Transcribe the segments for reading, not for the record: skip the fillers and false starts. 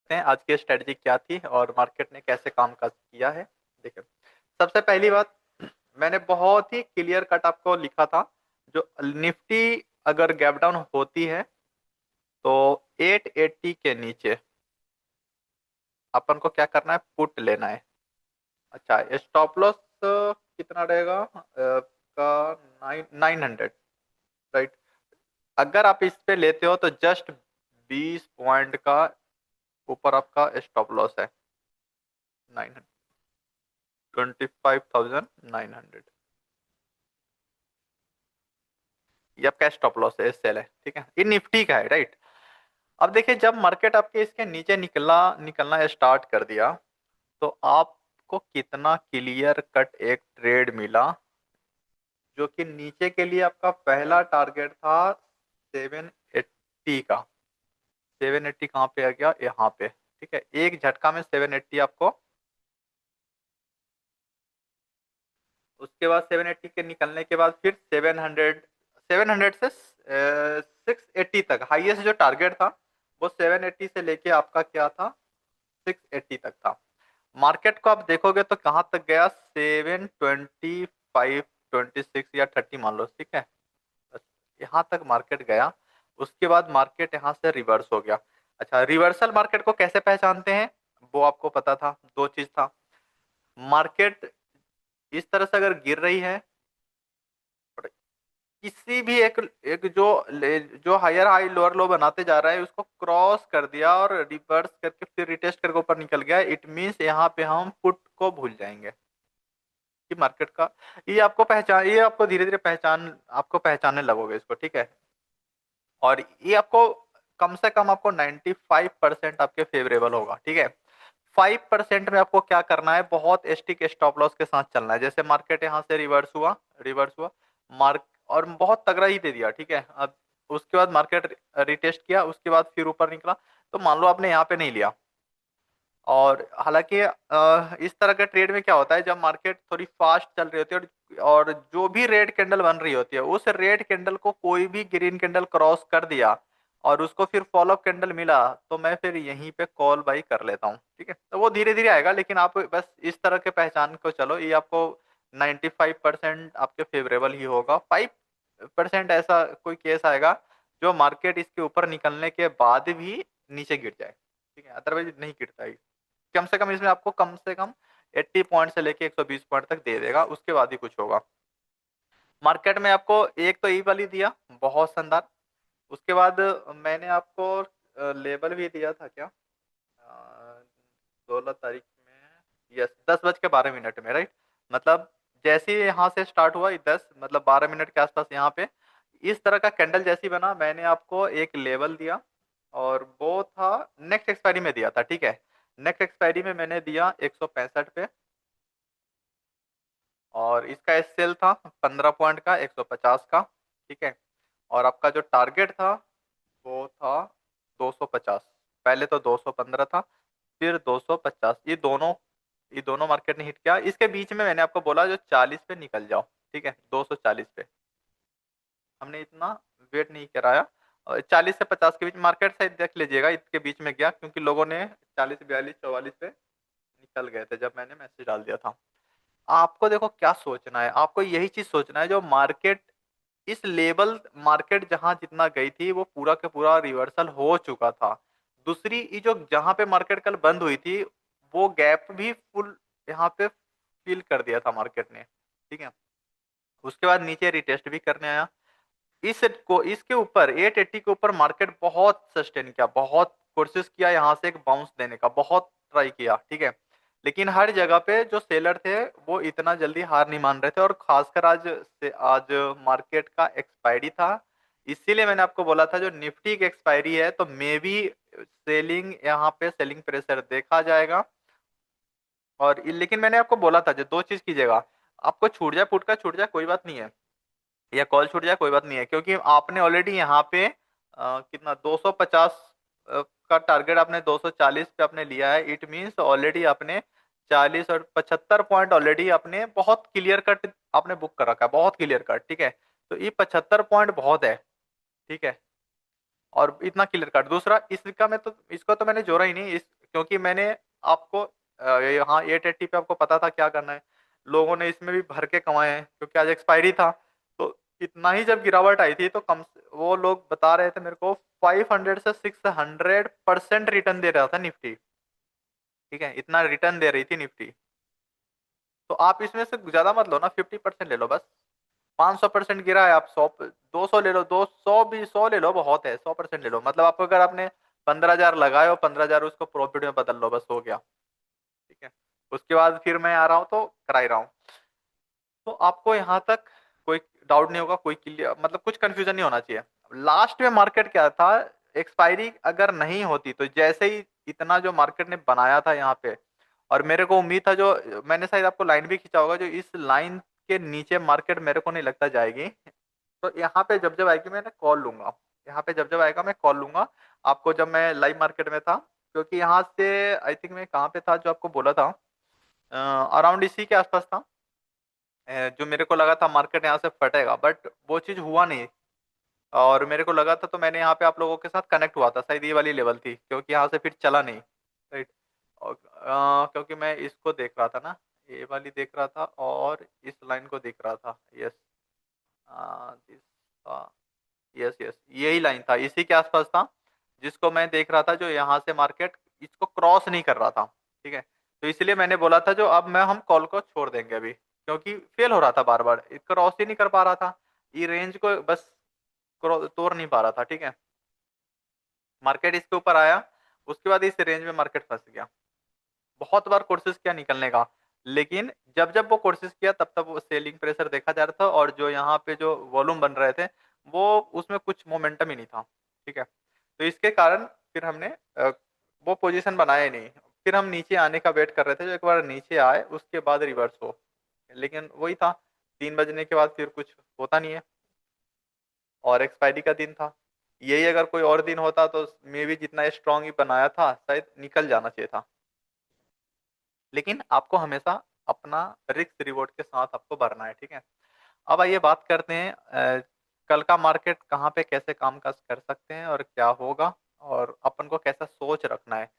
हैं आज की स्ट्रेटजी क्या थी और मार्केट ने कैसे काम काज किया है। देखिए, सबसे पहली बात, मैंने बहुत ही क्लियर कट आपको लिखा था। जो निफ्टी अगर गैप डाउन होती है तो 880 के नीचे अपन को क्या करना है, पुट लेना है। अच्छा, स्टॉप लॉस कितना रहेगा का 900, राइट। अगर आप इस पे लेते हो तो जस्ट 20 पॉइंट का ऊपर आपका स्टॉप लॉस है, 900, 25,900। ये आपका स्टॉप लॉस है, सेल है, ठीक है। ये निफ्टी का है, राइट। अब देखिए, जब मार्केट आपके इसके नीचे निकलना स्टार्ट कर दिया तो आपको कितना क्लियर कट एक ट्रेड मिला, जो कि नीचे के लिए आपका पहला टारगेट था 780 का। 780 कहाँ पे आ गया, यहाँ पे, ठीक है। एक झटका में 780 आपको, उसके बाद 780 के निकलने के बाद फिर 700 से 680 तक हाईएस्ट जो टारगेट था, वो 780 से लेके आपका क्या था, 680 तक था। मार्केट को आप देखोगे तो कहां तक गया, 725, 26 या 30 मान लो, ठीक है। बस यहाँ तक मार्केट गया। उसके बाद मार्केट यहाँ से रिवर्स हो गया। अच्छा, रिवर्सल मार्केट को कैसे पहचानते हैं, वो आपको पता था। दो चीज था, मार्केट इस तरह से अगर गिर रही है, किसी भी एक एक जो हायर हाई लोअर लो बनाते जा रहा है, उसको क्रॉस कर दिया और रिवर्स करके फिर रिटेस्ट करके ऊपर निकल गया, इट मींस यहाँ पे हम पुट को भूल जाएंगे कि मार्केट का, ये आपको धीरे धीरे आपको पहचानने लगोगे इसको, ठीक है। और ये आपको कम से कम आपको 95% आपके फेवरेबल होगा, ठीक है। 5% में आपको क्या करना है, बहुत स्टिक स्टॉप लॉस के साथ चलना है। जैसे मार्केट यहाँ से रिवर्स हुआ मार्क, और बहुत तगड़ा ही दे दिया, ठीक है। अब उसके बाद मार्केट रिटेस्ट किया, उसके बाद फिर ऊपर निकला, तो मान लो आपने यहाँ पे नहीं लिया। और हालांकि इस तरह के ट्रेड में क्या होता है, जब मार्केट थोड़ी फास्ट चल रही होती है और जो भी रेड कैंडल बन रही होती है, उस रेड कैंडल को कोई भी ग्रीन कैंडल क्रॉस कर दिया और उसको फिर फॉलो अप कैंडल मिला, तो मैं फिर यहीं पे कॉल बाई कर लेता हूँ, ठीक है। तो वो धीरे धीरे आएगा, लेकिन आप बस इस तरह के पहचान को चलो, ये आपको 95% आपके फेवरेबल ही होगा। 5% ऐसा कोई केस आएगा जो मार्केट इसके ऊपर निकलने के बाद भी नीचे गिर जाए, ठीक है, अदरवाइज नहीं गिरता है। कम से कम इसमें आपको कम से कम 80 पॉइंट से लेके 120 पॉइंट तक दे देगा, उसके बाद ही कुछ होगा। मार्केट में आपको एक तो ई वाली दिया, बहुत शानदार। उसके बाद मैंने आपको लेबल भी दिया था क्या, 16 तारीख में, यस, 10:12 में, राइट। मतलब जैसे ही यहाँ से स्टार्ट हुआ, 12 मिनट के आसपास यहाँ पे इस तरह का कैंडल जैसी बना, मैंने आपको एक लेवल दिया, और वो था नेक्स्ट एक्सपायरी में दिया था, ठीक है। नेक्स्ट एक्सपायरी में मैंने दिया 165 पे, और इसका एसएल था 15 पॉइंट का, 150 का, ठीक है। और आपका जो टारगेट था वो था 250। पहले तो 215 था, फिर 250। ये दोनों मार्केट ने हिट किया। इसके बीच में मैंने आपको बोला जो 40 पे निकल जाओ, ठीक है, 240 पे। हमने इतना वेट नहीं कराया, और 40 से 50 के बीच मार्केट से देख लीजिएगा, इसके बीच में गया क्योंकि लोगों ने 40, 42, 44 पे निकल गए थे जब मैंने मैसेज डाल दिया था। आपको देखो क्या सोचना है, आपको यही चीज सोचना है, जो मार्केट इस लेवल, मार्केट जहां जितना गई थी वो पूरा का पूरा रिवर्सल हो चुका था। दूसरी ये जो जहां पे मार्केट कल बंद हुई थी, वो गैप भी फुल यहाँ पे फिल कर दिया था मार्केट ने, ठीक है। उसके बाद नीचे रिटेस्ट भी करने आया। इसके ऊपर 880 के ऊपर मार्केट बहुत सस्टेन किया, बहुत कोशिश किया यहाँ से एक बाउंस देने का, बहुत ट्राई किया, ठीक है। लेकिन हर जगह पे जो सेलर थे वो इतना जल्दी हार नहीं मान रहे थे, और खासकर आज मार्केट का एक्सपायरी था। इसीलिए मैंने आपको बोला था जो निफ्टी की एक्सपायरी है, तो मे बी सेलिंग, यहाँ पे सेलिंग प्रेशर देखा जाएगा। और लेकिन मैंने आपको बोला था जो दो चीज कीजिएगा, आपको छूट जाए, पुट का छूट जाए कोई बात नहीं है, या कॉल छूट जाए कोई बात नहीं है, क्योंकि आपने ऑलरेडी यहाँ पे कितना 250 का टारगेट आपने 240 पे आपने लिया है। इट मींस ऑलरेडी आपने 40 और 75 पॉइंट ऑलरेडी आपने बहुत क्लियर कट आपने बुक कर रखा है, बहुत क्लियर कट, ठीक है। तो ये 75 पॉइंट बहुत है, ठीक है। और इतना क्लियर कट। दूसरा इसका मैं तो इसको तो मैंने जोड़ा ही नहीं क्योंकि मैंने आपको यहाँ 880 पे आपको पता था क्या करना है। लोगों ने इसमें भी भर के कमाए हैं क्योंकि आज एक्सपायरी था। तो इतना ही जब गिरावट आई थी तो वो लोग बता रहे थे मेरे को 500 से 600% रिटर्न दे रहा था निफ्टी। ठीक है, इतना रिटर्न दे रही थी निफ्टी। तो आप इसमें से ज्यादा मत लो ना, 50% ले लो बस। 500% गिरा है, आप 200 ले लो, 200 भी 100 ले लो बहुत है, 100% ले लो। मतलब आपको अगर आपने 15,000 लगाए हो, 15,000 उसको प्रॉफिट में बदल लो, बस हो गया। ठीक है, उसके बाद फिर मैं आ रहा हूँ तो करा ही रहा हूँ। तो आपको यहाँ तक कोई डाउट नहीं होगा, कोई क्लियर मतलब कुछ कंफ्यूजन नहीं होना चाहिए। लास्ट में मार्केट क्या था, एक्सपायरी अगर नहीं होती तो जैसे ही इतना जो मार्केट ने बनाया था यहाँ पे, और मेरे को उम्मीद था जो मैंने शायद आपको लाइन भी खींचा होगा, जो इस लाइन के नीचे मार्केट मेरे को नहीं लगता जाएगी। तो यहाँ पे जब जब आएगी मैं कॉल लूंगा, यहाँ पे जब जब आएगा मैं कॉल लूंगा आपको, जब मैं लाइव मार्केट में था। क्योंकि यहाँ से आई थिंक मैं कहाँ पे था जो आपको बोला था, अराउंड इसी के आसपास था। जो मेरे को लगा था मार्केट यहाँ से फटेगा, बट वो चीज हुआ नहीं। और मेरे को लगा था तो मैंने यहाँ पे आप लोगों के साथ कनेक्ट हुआ था, शायद ये वाली लेवल थी, क्योंकि यहाँ से फिर चला नहीं। राइट। और क्योंकि मैं इसको देख रहा था ना, ये वाली देख रहा था और इस लाइन को देख रहा था। यस, दिस, यस यस, यही लाइन था, इसी के आसपास था जिसको मैं देख रहा था, जो यहाँ से मार्केट इसको क्रॉस नहीं कर रहा था। ठीक है, तो इसलिए मैंने बोला था जो अब मैं हम कॉल को छोड़ देंगे अभी, क्योंकि फेल हो रहा था बार बार, क्रॉस ही नहीं कर पा रहा था, ये रेंज को बस तोड़ नहीं पा रहा था। ठीक है, मार्केट इसके ऊपर आया, उसके बाद इस रेंज में मार्केट फंस गया। बहुत बार कोशिश किया निकलने का, लेकिन जब जब वो कोशिश किया तब तब वो सेलिंग प्रेशर देखा जा रहा था, और जो यहाँ पे जो वॉल्यूम बन रहे थे वो उसमें कुछ मोमेंटम ही नहीं था। ठीक है, तो इसके कारण फिर हमने वो पोजीशन बनाया ही नहीं। फिर हम नीचे आने का वेट कर रहे थे, जो एक बार नीचे आए उसके बाद रिवर्स हो। लेकिन वही था, 3 बजने के बाद फिर कुछ होता नहीं है, और एक्सपायरी का दिन था। यही अगर कोई और दिन होता तो मे भी जितना स्ट्रांग ही बनाया था शायद निकल जाना चाहिए था। लेकिन आपको हमेशा अपना रिस्क रिवॉर्ड के साथ आपको भरना है। ठीक है, अब आइए बात करते हैं कल का मार्केट कहाँ पे कैसे कामकाज कर सकते हैं और क्या होगा, और अपन को कैसा सोच रखना है।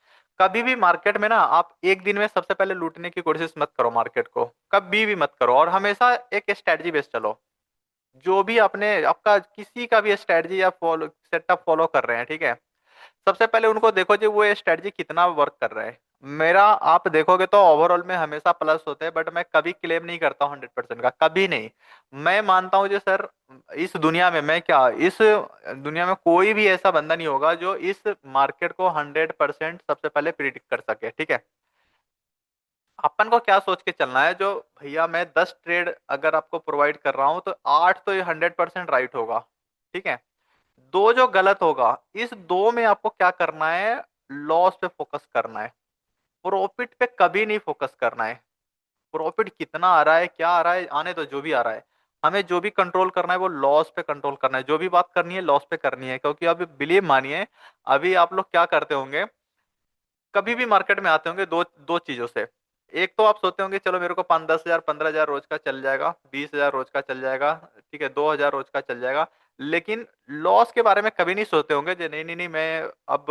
कभी भी मार्केट में ना आप एक दिन में सबसे पहले लूटने की कोशिश मत करो मार्केट को, कभी भी मत करो, और हमेशा एक स्ट्रेटजी बेस्ड चलो। जो भी अपने आपका किसी का भी स्ट्रेटजी या फॉलो सेटअप फॉलो कर रहे हैं, ठीक है, सबसे पहले उनको देखो जी वो स्ट्रेटजी कितना वर्क कर रहा है। मेरा आप देखोगे तो ओवरऑल में हमेशा प्लस होते हैं, बट मैं कभी क्लेम नहीं करता हूँ 100% का, कभी नहीं। मैं मानता हूँ जो सर, इस दुनिया में मैं क्या, इस दुनिया में कोई भी ऐसा बंदा नहीं होगा जो इस मार्केट को 100% सबसे पहले प्रिडिक्ट कर सके। ठीक है, अपन को क्या सोच के चलना है, जो भैया मैं 10 ट्रेड अगर आपको प्रोवाइड कर रहा हूं तो 8 तो ये 100% राइट होगा। ठीक है, दो जो गलत होगा, इस दो में आपको क्या करना है, लॉस पे फोकस करना है, प्रॉफिट पे कभी नहीं फोकस करना है। प्रॉफिट कितना आ रहा है, क्या आ रहा है, आने तो जो भी आ रहा है, हमें जो भी कंट्रोल करना है वो लॉस पे कंट्रोल करना है। जो भी बात करनी है लॉस पे करनी है, क्योंकि अभी बिलीव मानिए, अभी आप लोग क्या करते होंगे, कभी भी मार्केट में आते होंगे दो दो चीजों से। एक तो आप सोचते होंगे चलो मेरे को 5-10 हजार 15 हजार रोज का चल जाएगा, 20 हजार रोज का चल जाएगा, ठीक है, 2 हजार रोज का चल जाएगा। लेकिन लॉस के बारे में कभी नहीं सोचते होंगे, जो नहीं नहीं नहीं मैं अब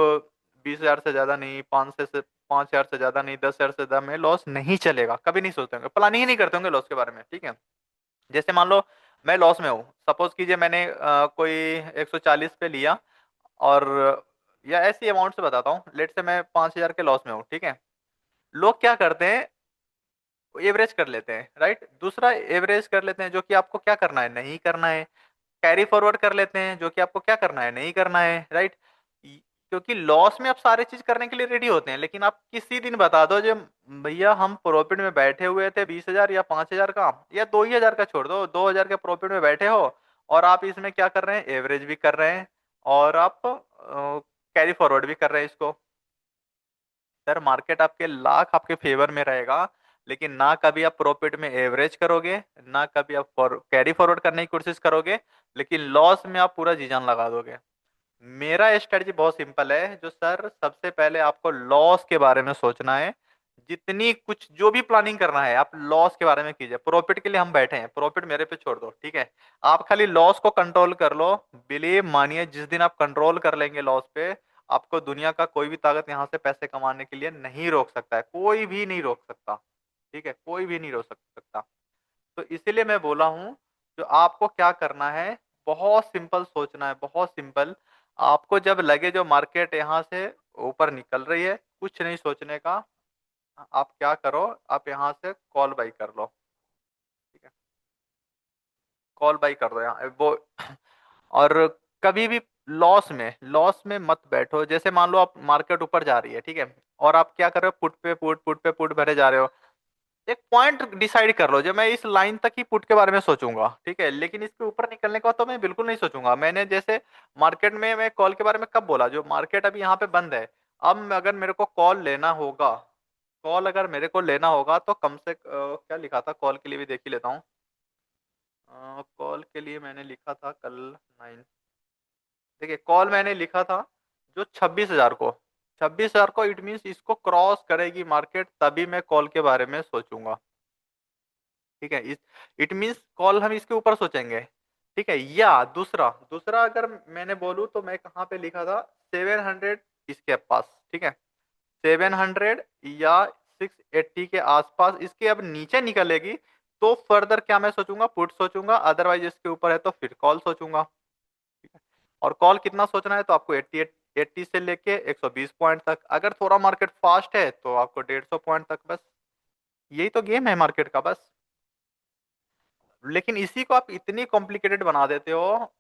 20 हजार से ज्यादा नहीं, 5 हजार से ज्यादा नहीं, 10 हजार से ज्यादा में लॉस नहीं चलेगा, कभी नहीं सोचते होंगे, प्लानिंग ही नहीं करते होंगे लॉस के बारे में। ठीक है, जैसे मान लो मैं लॉस में हूँ, सपोज कीजिए मैंने कोई 140 पे लिया, और या ऐसी अमाउंट से बताता हूँ, लेट से मैं 5 हजार के लॉस में हूँ। ठीक है, लोग क्या करते हैं, एवरेज कर लेते हैं, राइट। दूसरा एवरेज कर लेते हैं, जो कि आपको क्या करना है, नहीं करना है। कैरी फॉरवर्ड कर लेते हैं, जो कि आपको क्या करना है, नहीं करना है, राइट। क्योंकि लॉस में आप सारे चीज करने के लिए रेडी होते हैं, लेकिन आप किसी दिन बता दो जो भैया हम प्रॉफिट में बैठे हुए थे 20 हजार या 5 हजार का, या 2 ही हजार का छोड़ दो, 2 हजार के प्रॉफिट में बैठे हो, और आप इसमें क्या कर रहे हैं, एवरेज भी कर रहे हैं, और आप कैरी फॉरवर्ड भी कर रहे हैं इसको। सर मार्केट आपके लाख आपके फेवर में रहेगा, लेकिन ना कभी आप प्रॉफिट में एवरेज करोगे, ना कभी आप कैरी फॉरवर्ड करने की कोशिश करोगे, लेकिन लॉस में आप पूरा जी जान लगा दोगे। मेरा स्ट्रेटजी बहुत सिंपल है, जो सर सबसे पहले आपको लॉस के बारे में सोचना है। जितनी कुछ जो भी प्लानिंग करना है आप लॉस के बारे में कीजिए। प्रॉफिट के लिए हम बैठे हैं, प्रॉफिट मेरे पे छोड़ दो, ठीक है। आप खाली लॉस को कंट्रोल कर लो। बिलीव मानिए, जिस दिन आप कंट्रोल कर लेंगे लॉस पे, आपको दुनिया का कोई भी ताकत यहाँ से पैसे कमाने के लिए नहीं रोक सकता है, कोई भी नहीं रोक सकता। ठीक है, कोई भी नहीं रोक सकता। तो इसीलिए मैं बोला हूं, जो आपको क्या करना है, बहुत सिंपल सोचना है, बहुत सिंपल। आपको जब लगे जो मार्केट यहाँ से ऊपर निकल रही है, कुछ नहीं सोचने का। आप क्या करो, आप यहाँ से कॉल बाई कर लो। ठीक है, कॉल बाई कर दो यहाँ वो। और कभी भी लॉस में मत बैठो। जैसे मान लो आप मार्केट ऊपर जा रही है, ठीक है, और आप क्या कर रहे हो, पुट पे पुट भरे जा रहे हो। एक पॉइंट डिसाइड कर लो, जो मैं इस लाइन तक ही पुट के बारे में सोचूंगा, ठीक है, लेकिन इसके ऊपर निकलने के बाद तो मैं बिल्कुल नहीं सोचूंगा। मैंने जैसे मार्केट में मैं कॉल के बारे में कब बोला, जो मार्केट अभी यहाँ पे बंद है, अब अगर मेरे को कॉल लेना होगा, कॉल अगर मेरे को लेना होगा तो कम से क्या लिखा था कॉल के लिए भी देख ही लेता हूँ। कॉल के लिए मैंने लिखा था कल 9, देखिए कॉल मैंने लिखा था जो 26,000 को, 26,000 को। इट मीन्स इसको क्रॉस करेगी मार्केट तभी मैं कॉल के बारे में सोचूंगा। ठीक है, इस इट मीन्स कॉल हम इसके ऊपर सोचेंगे। ठीक है, या दूसरा दूसरा अगर मैंने बोलूँ तो मैं कहाँ पे लिखा था, 700 इसके पास, ठीक है, 700 या 680 के आसपास इसके अब नीचे निकलेगी तो फर्दर क्या मैं सोचूंगा, पुट सोचूंगा। अदरवाइज इसके ऊपर है तो फिर कॉल सोचूंगा। ठीक है, और कॉल कितना सोचना है, तो आपको 80 से लेके 120 पॉइंट तक। अगर थोड़ा मार्केट फास्ट है तो आपको 150 पॉइंट तक, बस यही तो गेम है मार्केट का, बस। लेकिन इसी को आप इतनी कॉम्प्लिकेटेड बना देते हो।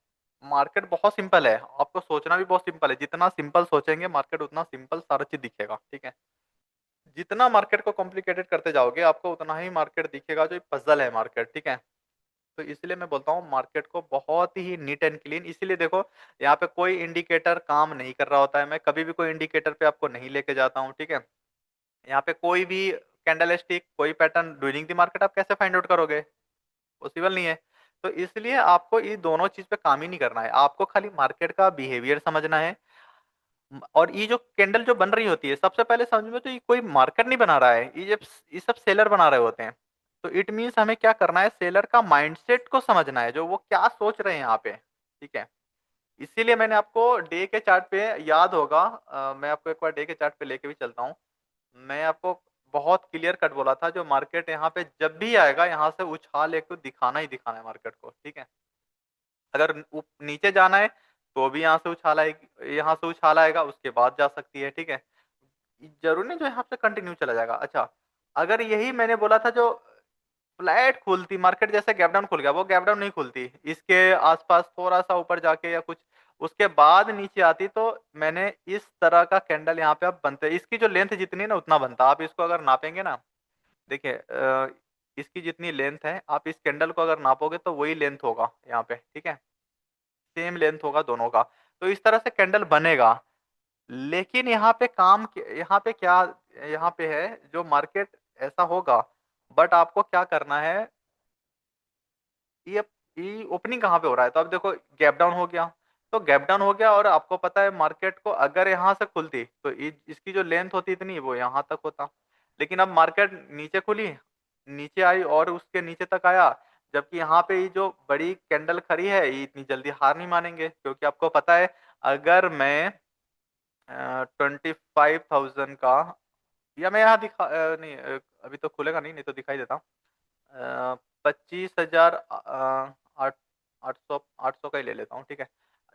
मार्केट बहुत सिंपल है, आपको सोचना भी बहुत सिंपल है। जितना सिंपल सोचेंगे मार्केट, उतना सिंपल सारा चीज दिखेगा। ठीक है, जितना मार्केट को कॉम्प्लिकेटेड करते जाओगे आपको उतना ही मार्केट दिखेगा जो पजल है मार्केट। ठीक है, तो इसलिए मैं बोलता हूँ मार्केट को बहुत ही नीट एंड क्लीन। इसीलिए देखो, यहाँ पे कोई इंडिकेटर काम नहीं कर रहा होता है, मैं कभी भी कोई इंडिकेटर पे आपको नहीं लेके जाता हूँ। ठीक है, यहाँ पे कोई भी कैंडल स्टिक, कोई पैटर्न ड्यूरिंग द मार्केट आप कैसे फाइंड आउट करोगे, पॉसिबल नहीं है। तो इसलिए आपको ये दोनों चीज पे काम ही नहीं करना है, आपको खाली मार्केट का बिहेवियर समझना है। और ये जो कैंडल जो बन रही होती है, सबसे पहले समझ में तो ये कोई मार्केट नहीं बना रहा है, ये सब सेलर बना रहे होते हैं। तो इट मीन्स हमें क्या करना है, सेलर का माइंडसेट को समझना है, जो वो क्या सोच रहे हैं यहाँ पे। ठीक है, इसीलिए मैंने आपको डे के चार्ट पे, याद होगा, मैं आपको एक बार डे के चार्ट पे लेके भी चलता हूँ। मैं आपको बहुत क्लियर कट बोला था, जो मार्केट यहाँ पे जब भी आएगा यहाँ से उछाल एक तो दिखाना ही दिखाना है मार्केट को। ठीक है, अगर नीचे जाना है तो भी यहाँ से उछाल आएगी, यहाँ से उछाल आएगा, उसके बाद जा सकती है। ठीक है, जरूरी नहीं जो यहाँ से कंटिन्यू चला जाएगा। अच्छा, अगर यही मैंने बोला था, जो फ्लैट खुलती मार्केट, जैसे गैप डाउन खुल गया, वो गैप डाउन नहीं खुलती, इसके आसपास थोड़ा सा ऊपर जाके या कुछ उसके बाद नीचे आती, तो मैंने इस तरह का कैंडल यहाँ पे अब बनते, इसकी जो लेंथ जितनी है ना उतना बनता। आप इसको अगर नापेंगे ना, देखिए इसकी जितनी लेंथ है, आप इस कैंडल को अगर नापोगे तो वही लेंथ होगा यहाँ पे। ठीक है, सेम लेंथ होगा दोनों का। तो इस तरह से कैंडल बनेगा। लेकिन यहाँ पे क्या, यहाँ पे है जो मार्केट ऐसा होगा, बट आपको क्या करना है, ये ये ओपनिंग कहाँ पे हो रहा है, तो अब देखो गैप डाउन हो गया, तो गैप डाउन हो गया, और आपको पता है मार्केट को अगर यहाँ से खुलती तो इसकी जो लेंथ होती इतनी, वो यहाँ तक होता। लेकिन अब मार्केट नीचे खुली, नीचे आई और उसके नीचे तक आया, जबकि यहाँ पे ये जो बड़ी कैंडल खड़ी है, ये इतनी जल्दी हार नहीं मानेंगे, क्योंकि आपको पता है अगर मैं 25,000 का, या मैं यहाँ नहीं, अभी तो खुलेगा नहीं, नहीं तो दिखाई देता। 25,000, आठ 800 का ही ले लेता हूँ। ठीक है,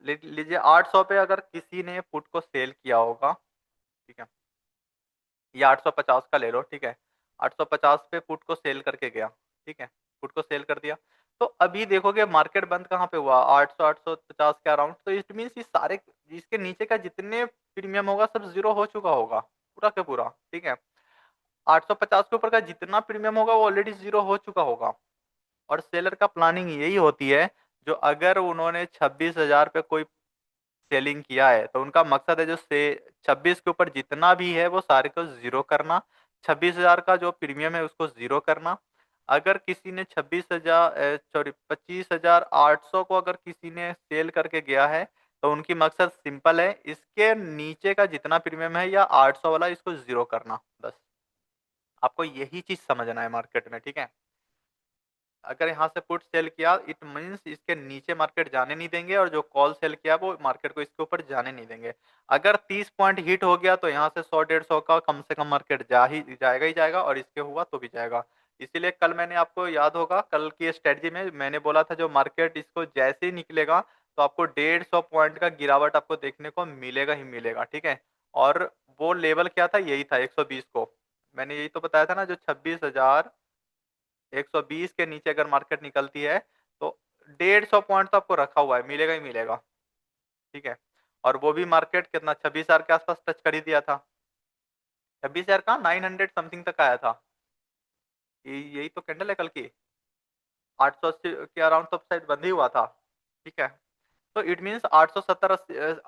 लीजिए 800 पे अगर किसी ने पुट को सेल किया होगा, ठीक है, या 850 का ले लो। ठीक है, 850 पे पुट को सेल करके गया, ठीक है, पुट को सेल कर दिया, तो अभी देखोगे मार्केट बंद कहाँ पे हुआ, 800 850 के अराउंड। तो इट मीन्स ये सारे, इसके नीचे का जितने प्रीमियम होगा सब जीरो हो चुका होगा, पूरा के पूरा। ठीक है, 850 के ऊपर का जितना प्रीमियम होगा वो ऑलरेडी जीरो हो चुका होगा। और सेलर का प्लानिंग यही होती है, जो अगर उन्होंने 26,000 पे कोई सेलिंग किया है तो उनका मकसद है जो से 26 के ऊपर जितना भी है वो सारे को जीरो करना, 26,000 का जो प्रीमियम है उसको जीरो करना। अगर किसी ने 26,000, सॉरी 25,800 को अगर किसी ने सेल करके गया है, तो उनकी मकसद सिंपल है, इसके नीचे का जितना प्रीमियम है या 800 वाला, इसको जीरो करना, बस। आपको यही चीज समझना है मार्केट में, ठीक है। अगर यहाँ से पुट सेल किया, इट मीन्स इसके नीचे मार्केट जाने नहीं देंगे, और जो कॉल सेल किया वो मार्केट को इसके ऊपर जाने नहीं देंगे। अगर 30 पॉइंट हिट हो गया तो यहाँ से 100-150 का कम से कम मार्केट जाएगा ही जाएगा, और इसके हुआ तो भी जाएगा। इसीलिए कल मैंने, आपको याद होगा, कल की स्ट्रेटजी में मैंने बोला था जो मार्केट इसको जैसे ही निकलेगा तो आपको 150 पॉइंट का गिरावट आपको देखने को मिलेगा ही मिलेगा, ठीक है। और वो लेवल क्या था, यही था 120 को। मैंने यही तो बताया था ना, जो 26,120 के नीचे अगर मार्केट निकलती है तो 150 पॉइंट तो आपको रखा हुआ है, मिलेगा ही मिलेगा, ठीक है। और वो भी मार्केट कितना, 26,000 के आसपास टच कर ही दिया था। 26,000 कहाँ, 900 समथिंग तक आया था। यही तो कैंडल है कल की। 880 के अराउंड तो शायद बंद ही हुआ था, ठीक है। तो इट मीन्स 870,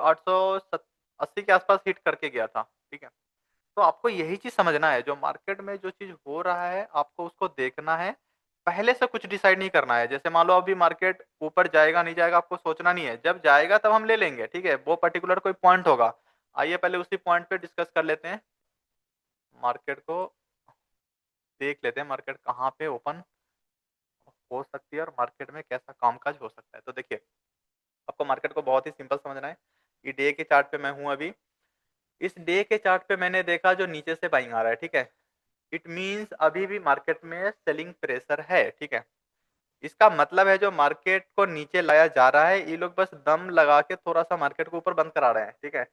880 के आसपास हिट करके गया था, ठीक है। तो आपको यही चीज समझना है, जो मार्केट में जो चीज हो रहा है आपको उसको देखना है। पहले से कुछ डिसाइड नहीं करना है। जैसे मान लो अभी मार्केट ऊपर जाएगा नहीं जाएगा आपको सोचना नहीं है, जब जाएगा तब हम ले लेंगे, ठीक है। वो पर्टिकुलर कोई पॉइंट होगा। आइए पहले उसी पॉइंट पे डिस्कस कर लेते हैं। मार्केट को देख लेते हैं, मार्केट कहाँ पे ओपन हो सकती है और मार्केट में कैसा कामकाज हो सकता है। तो देखिए, आपको मार्केट को बहुत ही सिंपल समझना है। ये डे के चार्ट पे मैं हूं अभी। इस डे के चार्ट पे मैंने देखा जो नीचे से बाइंग आ रहा है, ठीक है। इट मीन्स अभी भी मार्केट में सेलिंग प्रेशर है, ठीक है। इसका मतलब है जो मार्केट को नीचे लाया जा रहा है, ये लोग बस दम लगा के थोड़ा सा मार्केट को ऊपर बंद करा रहे हैं, ठीक है।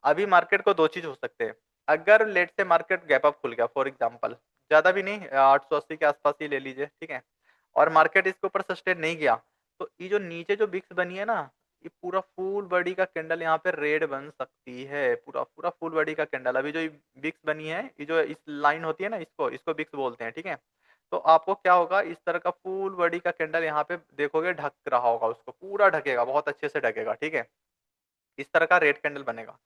अभी मार्केट को दो चीज हो सकते हैं। अगर लेट से मार्केट गैप अप खुल गया, फॉर एग्जांपल, ज्यादा भी नहीं, 880 के आसपास ही ले लीजिए, ठीक है। और मार्केट इसके ऊपर सस्टेन नहीं गया, तो ये जो नीचे जो बिक्स बनी है ना, ये पूरा फुल बॉडी का कैंडल यहाँ पे रेड बन सकती है, पूरा पूरा फुल बॉडी का कैंडल। अभी जो ये बिक्स बनी है, ये जो इस लाइन होती है ना, इसको इसको बिक्स बोलते हैं, ठीक है। तो आपको क्या होगा, इस तरह का फुल बॉडी का कैंडल यहाँ पे देखोगे ढक रहा होगा, उसको पूरा ढकेगा, बहुत अच्छे से ढकेगा, ठीक है। इस तरह का रेड कैंडल बनेगा।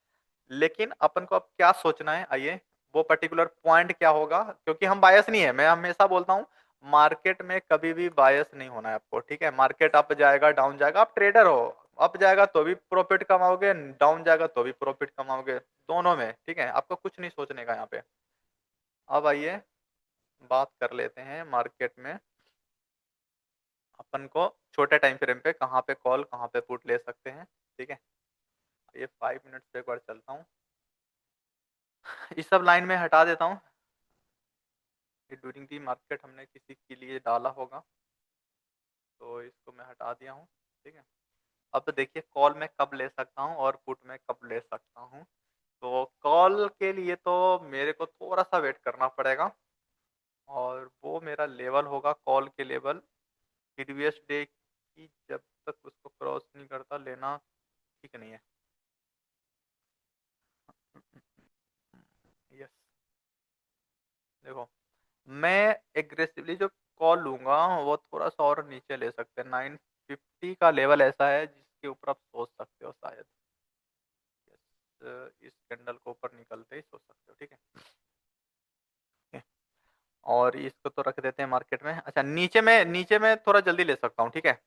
लेकिन अपन को अब क्या सोचना है, आइए, वो पर्टिकुलर पॉइंट क्या होगा, क्योंकि हम बायस नहीं है। मैं हमेशा बोलता हूँ, मार्केट में कभी भी बायस नहीं होना है आपको, ठीक है। मार्केट अप जाएगा डाउन जाएगा, आप ट्रेडर हो। अप जाएगा तो भी प्रॉफिट कमाओगे, डाउन जाएगा तो भी प्रॉफिट कमाओगे, दोनों में, ठीक है। आपको कुछ नहीं सोचने का यहाँ पे। अब आइए बात कर लेते हैं मार्केट में अपन को छोटे टाइम फ्रेम पे कहाँ पे कॉल कहाँ पे पुट ले सकते हैं, ठीक है। ये 5 मिनट से एक बार चलता हूँ, इस सब लाइन में हटा देता हूँ। ये ड्यूरिंग दी मार्केट हमने किसी के लिए डाला होगा, तो इसको मैं हटा दिया हूँ, ठीक है। अब देखिए, कॉल में कब ले सकता हूँ और पुट में कब ले सकता हूँ। तो कॉल के लिए तो मेरे को थोड़ा सा वेट करना पड़ेगा, और वो मेरा लेवल होगा, कॉल के लेवल प्रीवियस डे की, जब तक उसको क्रॉस नहीं करता लेना ठीक नहीं है। यस, देखो, मैं एग्रेसिवली जो कॉल लूंगा वो थोड़ा सा और नीचे ले सकते हैं। 950 का लेवल ऐसा है जिसके ऊपर आप सोच सकते हो शायद। इस कैंडल को ऊपर निकलते ही सोच सकते हो, ठीक है। और इसको तो रख देते हैं मार्केट में। अच्छा, नीचे में थोड़ा जल्दी ले सकता हूँ, ठीक है।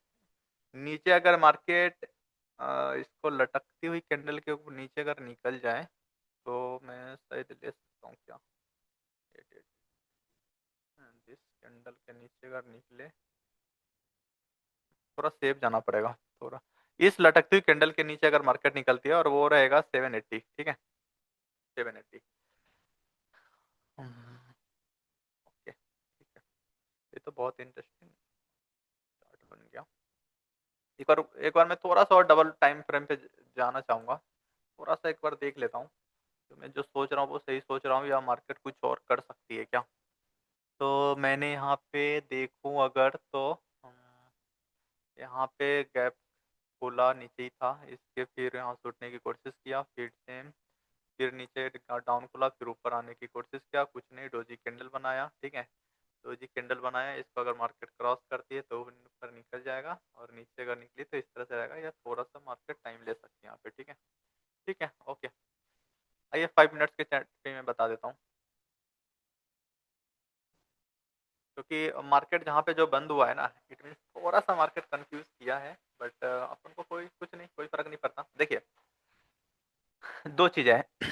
नीचे अगर मार्केट इसको लटकती हुई कैंडल के ऊपर नीचे अगर निकल जाए तो मैं शायद ले सकता हूँ क्या। जिस कैंडल के नीचे अगर निकले, थोड़ा सेफ जाना पड़ेगा थोड़ा। इस लटकती हुई कैंडल के नीचे अगर मार्केट निकलती है और वो रहेगा 780, ठीक है, 780। ओके, ठीक है। ये तो बहुत इंटरेस्टिंग चार्ट बन गया। एक बार मैं थोड़ा सा और डबल टाइम फ्रेम पे जाना चाहूंगा। थोड़ा सा एक बार देख लेता हूँ, तो मैं जो सोच रहा हूँ वो सही सोच रहा हूँ या मार्केट कुछ और कर सकती है क्या। तो मैंने यहाँ पे देखूँ अगर, तो यहाँ पे गैप खुला नीचे ही था इसके, फिर यहाँ से उठने की कोशिश किया, फिर सेम, फिर नीचे डाउन खुला, फिर ऊपर आने की कोशिश किया, कुछ नहीं, डोजी कैंडल बनाया, ठीक है। डोजी कैंडल बनाया, इसको अगर मार्केट क्रॉस करती है तो ऊपर निकल जाएगा, और नीचे अगर निकली तो इस तरह से रहेगा, या थोड़ा सा मार्केट टाइम ले सकती है यहाँ पे, ठीक है। ठीक है, ओके। आइए 5 मिनट्स के चार्ट पे मैं बता देता हूँ, क्योंकि मार्केट जहाँ पे जो बंद हुआ है ना, इट मीन थोड़ा सा मार्केट कंफ्यूज किया है, बट अपन को कोई कुछ नहीं, कोई फर्क नहीं पड़ता। देखिए, दो चीजें हैं।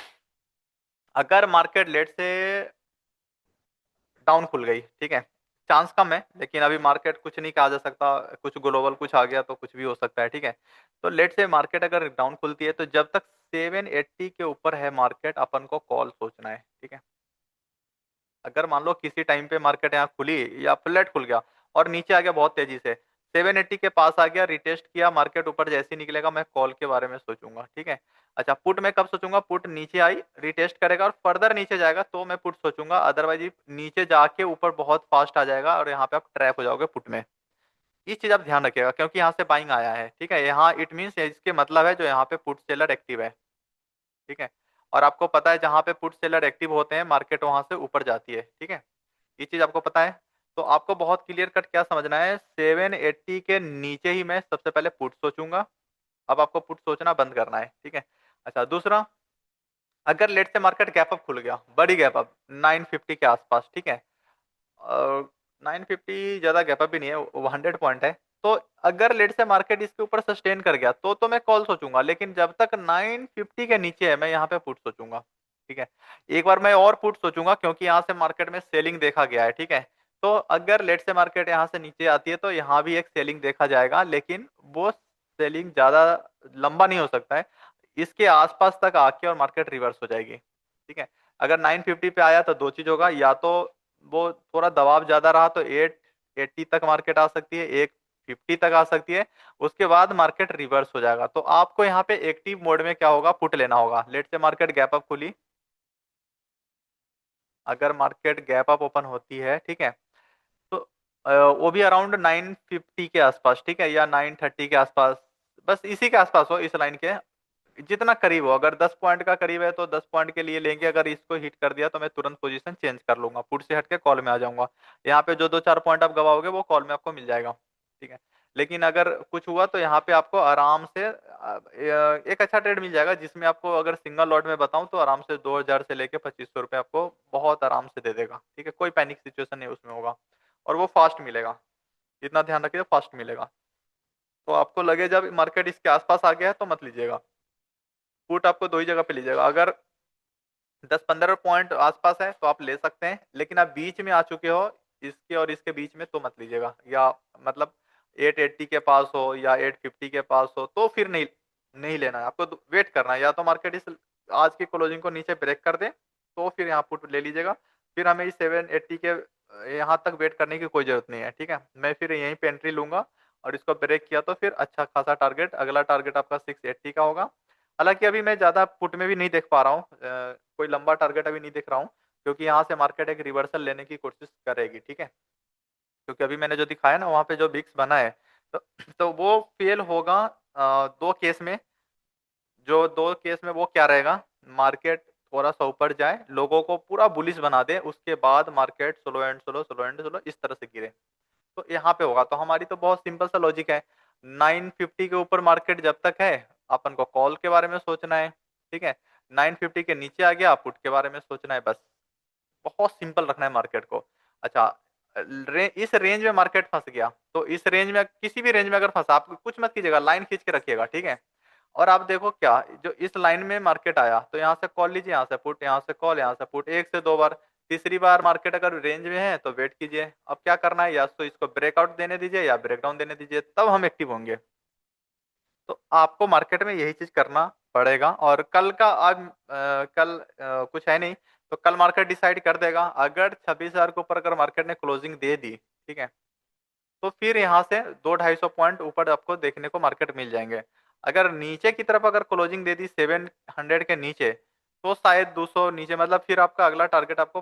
अगर मार्केट लेट से डाउन खुल गई, ठीक है, चांस कम है, लेकिन अभी मार्केट कुछ नहीं कहा जा सकता, कुछ ग्लोबल कुछ आ गया तो कुछ भी हो सकता है, ठीक है। तो लेट से मार्केट अगर डाउन खुलती है तो जब तक 780 के ऊपर है मार्केट, अपन को कॉल सोचना है, ठीक है। अगर मान लो किसी टाइम पे मार्केट यहाँ खुली या फ्लैट खुल गया और नीचे आ गया बहुत तेजी से, 780 के पास आ गया, रिटेस्ट किया, मार्केट ऊपर जैसे ही निकलेगा, मैं कॉल के बारे में सोचूंगा, ठीक है। अच्छा, पुट में कब सोचूंगा? पुट नीचे आई, रिटेस्ट करेगा और फर्दर नीचे जाएगा तो मैं पुट सोचूंगा, अदरवाइज नीचे जाके ऊपर बहुत फास्ट आ जाएगा और यहाँ पे आप ट्रैप हो जाओगे पुट में। इस चीज आप ध्यान रखिएगा, क्योंकि यहाँ से बाइंग आया है, ठीक है, यहाँ इट मीन्स इसके मतलब है जो यहाँ पे पुट सेलर एक्टिव है, ठीक है। और आपको पता है जहां पे पुट सेलर एक्टिव होते हैं मार्केट वहां से ऊपर जाती है, ठीक है। ये चीज आपको पता है। तो आपको बहुत क्लियर कट क्या समझना है, 780 के नीचे ही मैं सबसे पहले पुट सोचूंगा। अब आपको पुट सोचना बंद करना है, ठीक है। अच्छा, दूसरा, अगर लेट से मार्केट गैप अप खुल गया, बड़ी गैप अप 950 के आसपास, ठीक है, 950 ज्यादा गैप अप भी नहीं है, वो 100 पॉइंट है। तो अगर लेट से मार्केट इसके ऊपर सस्टेन कर गया तो मैं कॉल सोचूंगा, लेकिन जब तक 950 के नीचे है मैं यहाँ पे पुट सोचूंगा, ठीक है। एक बार मैं और पुट सोचूंगा, क्योंकि यहाँ से मार्केट में सेलिंग देखा गया है, ठीक है। तो अगर लेट से मार्केट यहाँ से नीचे आती है तो यहाँ भी एक सेलिंग देखा जाएगा, लेकिन वो सेलिंग ज्यादा लंबा नहीं हो सकता है, इसके आसपास तक आके और मार्केट रिवर्स हो जाएगी, ठीक है। अगर 950 पे आया तो दो चीज होगा, या तो वो थोड़ा दबाव ज्यादा रहा तो 880 तक मार्केट आ सकती है, 850 तक आ सकती है, उसके बाद मार्केट रिवर्स हो जाएगा। तो आपको यहाँ पे एक्टिव मोड में क्या होगा, पुट लेना होगा। लेट से मार्केट गैप अप खुली, अगर मार्केट गैप अप ओपन होती है, ठीक है, तो वो भी अराउंड 950 के आसपास, ठीक है, या 930 के आसपास, बस इसी के आसपास हो, इस लाइन के जितना करीब हो। अगर 10 पॉइंट का करीब है तो 10 पॉइंट के लिए लेंगे, अगर इसको हिट कर दिया तो मैं तुरंत पोजीशन चेंज कर लूंगा, पुट से हट के कॉल में आ जाऊंगा। यहाँ पे जो 2-4 पॉइंट आप गवाओगे वो कॉल में आपको मिल जाएगा, ठीक है। लेकिन अगर कुछ हुआ तो यहाँ पे आपको आराम से एक अच्छा ट्रेड मिल जाएगा, जिसमें आपको अगर सिंगल लॉट में बताऊं तो आराम से 2000 से लेके 2500 रुपये आपको बहुत आराम से दे देगा, ठीक है। कोई पैनिक सिचुएशन नहीं उसमें होगा, और वो फास्ट मिलेगा, इतना ध्यान रखिए, फास्ट मिलेगा। तो आपको लगे जब मार्केट इसके आसपास आ गया है तो मत लीजिएगा, पुट आपको दो ही जगह पे लीजिएगा। अगर 10-15 पॉइंट आसपास है तो आप ले सकते हैं, लेकिन आप बीच में आ चुके हो इसके और इसके बीच में तो मत लीजिएगा, या मतलब 880 के पास हो या 850 के पास हो तो फिर नहीं, नहीं लेना है आपको, वेट करना है, या तो मार्केट इस आज की क्लोजिंग को नीचे ब्रेक कर दे तो फिर यहाँ पुट ले लीजिएगा। फिर हमें इस 780 के यहाँ तक वेट करने की कोई जरूरत नहीं है, ठीक है। मैं फिर यहीं पे एंट्री लूंगा, और इसको ब्रेक किया तो फिर अच्छा खासा टारगेट, अगला टारगेट आपका 680 का होगा। हालांकि अभी मैं ज्यादा पुट में भी नहीं देख पा रहा हूँ, कोई लंबा टारगेट अभी नहीं देख रहा हूँ, क्योंकि यहाँ से मार्केट एक रिवर्सल लेने की कोशिश करेगी, ठीक है। क्योंकि अभी मैंने जो दिखाया ना वहाँ पे जो बिक्स बना है, तो वो फेल होगा दो केस में। जो दो केस में वो क्या रहेगा, मार्केट थोड़ा सा ऊपर जाए, लोगों को पूरा बुलिश बना दे, उसके बाद market slow and slow, slow and slow इस तरह से गिरे, तो यहाँ पे होगा। तो हमारी तो बहुत सिंपल सा लॉजिक है, 950 के ऊपर मार्केट जब तक है अपन को कॉल के बारे में सोचना है, ठीक है। 950 के नीचे आ गया, पुट के बारे में सोचना है, बस बहुत सिंपल रखना है मार्केट को। अच्छा, इस रेंज में मार्केट फंस गया तो इस रेंज में, किसी भी रेंज में अगर फंसा, आप कुछ मत कीजिएगा, लाइन खींच के रखिएगा, ठीक है। और आप देखो क्या, जो इस लाइन में मार्केट आया तो यहाँ से कॉल लीजिए, यहाँ से पुट, यहाँ से कॉल, यहाँ से पुट, एक से दो बार। तीसरी बार मार्केट अगर रेंज में है तो वेट कीजिए। अब क्या करना है, या तो इसको ब्रेकआउट देने दीजिए या ब्रेकडाउन देने दीजिए, तब हम एक्टिव होंगे। तो आपको मार्केट में यही चीज करना पड़ेगा। और कल का आज कल कुछ है नहीं, तो कल मार्केट डिसाइड कर देगा। अगर 26,000 के ऊपर अगर मार्केट ने क्लोजिंग दे दी, ठीक है, तो फिर यहाँ से 200-250 पॉइंट ऊपर आपको देखने को मार्केट मिल जाएंगे। अगर नीचे की तरफ अगर क्लोजिंग दे दी 700 के नीचे, तो शायद 200 नीचे, मतलब फिर आपका अगला टारगेट आपको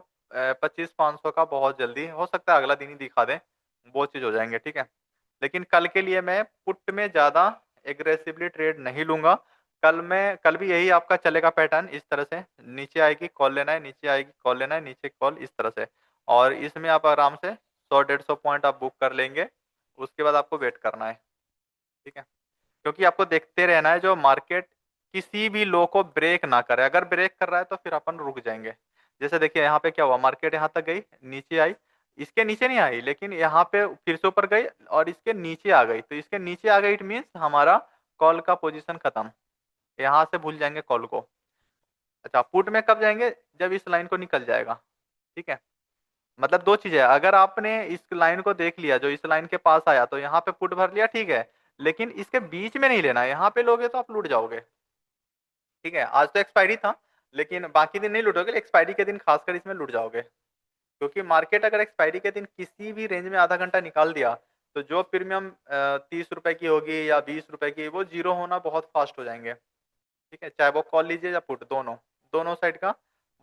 25-500 का बहुत जल्दी हो सकता है अगला दिन ही दिखा दे, वो चीज हो जाएंगे, ठीक है। लेकिन कल के लिए मैं पुट में ज्यादा एग्रेसिवली ट्रेड नहीं लूंगा। कल भी यही आपका चलेगा पैटर्न, इस तरह से नीचे आएगी कॉल लेना है, नीचे आएगी कॉल लेना है, नीचे कॉल, इस तरह से। और इसमें आप आराम से 100-150 पॉइंट आप बुक कर लेंगे, उसके बाद आपको वेट करना है, ठीक है। क्योंकि आपको देखते रहना है जो मार्केट किसी भी लो को ब्रेक ना करे, अगर ब्रेक कर रहा है तो फिर अपन रुक जाएंगे। जैसे देखिए यहाँ पे क्या हुआ, मार्केट यहाँ तक गई, नीचे आई, इसके नीचे नहीं आई, लेकिन यहाँ पे फिर से ऊपर गई और इसके नीचे आ गई, तो इसके नीचे आ गई, इट मीन्स हमारा कॉल का पोजीशन खत्म, यहाँ से भूल जाएंगे कॉल को। अच्छा, पुट में कब जाएंगे, जब इस लाइन को निकल जाएगा, ठीक है। मतलब दो चीजें है, अगर आपने इस लाइन को देख लिया जो इस लाइन के पास आया तो यहाँ पे पुट भर लिया, ठीक है, लेकिन इसके बीच में नहीं लेना, यहाँ पे लोगे तो आप लूट जाओगे। ठीक है, आज तो एक्सपायरी था, लेकिन बाकी दिन नहीं लूटोगे, एक्सपायरी के दिन खासकर इसमें लूट जाओगे। क्योंकि मार्केट अगर एक्सपायरी के दिन किसी भी रेंज में आधा घंटा निकाल दिया, तो जो प्रीमियम 30 रुपए की होगी या 20 रुपए की, वो जीरो होना बहुत फास्ट हो जाएंगे। ठीक है, चाहे वो कॉल लीजिए या पुट, दोनों दोनों साइड का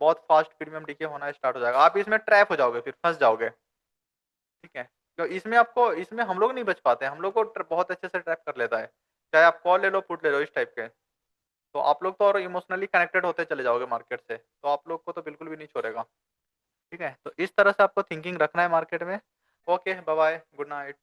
बहुत फास्ट प्रीमियम डीके होना स्टार्ट हो जाएगा, आप इसमें ट्रैप हो जाओगे, फिर फंस जाओगे। ठीक है, तो इसमें आपको, इसमें हम लोग नहीं बच पाते, हम लोग को बहुत अच्छे से ट्रैप कर लेता है, चाहे आप कॉल ले लो पुट ले लो इस टाइप के। तो आप लोग तो और इमोशनली कनेक्टेड होते चले जाओगे मार्केट से, तो आप लोग को तो बिल्कुल भी नहीं छोड़ेगा। ठीक है, तो इस तरह से आपको थिंकिंग रखना है मार्केट में। Okay, bye bye, good night.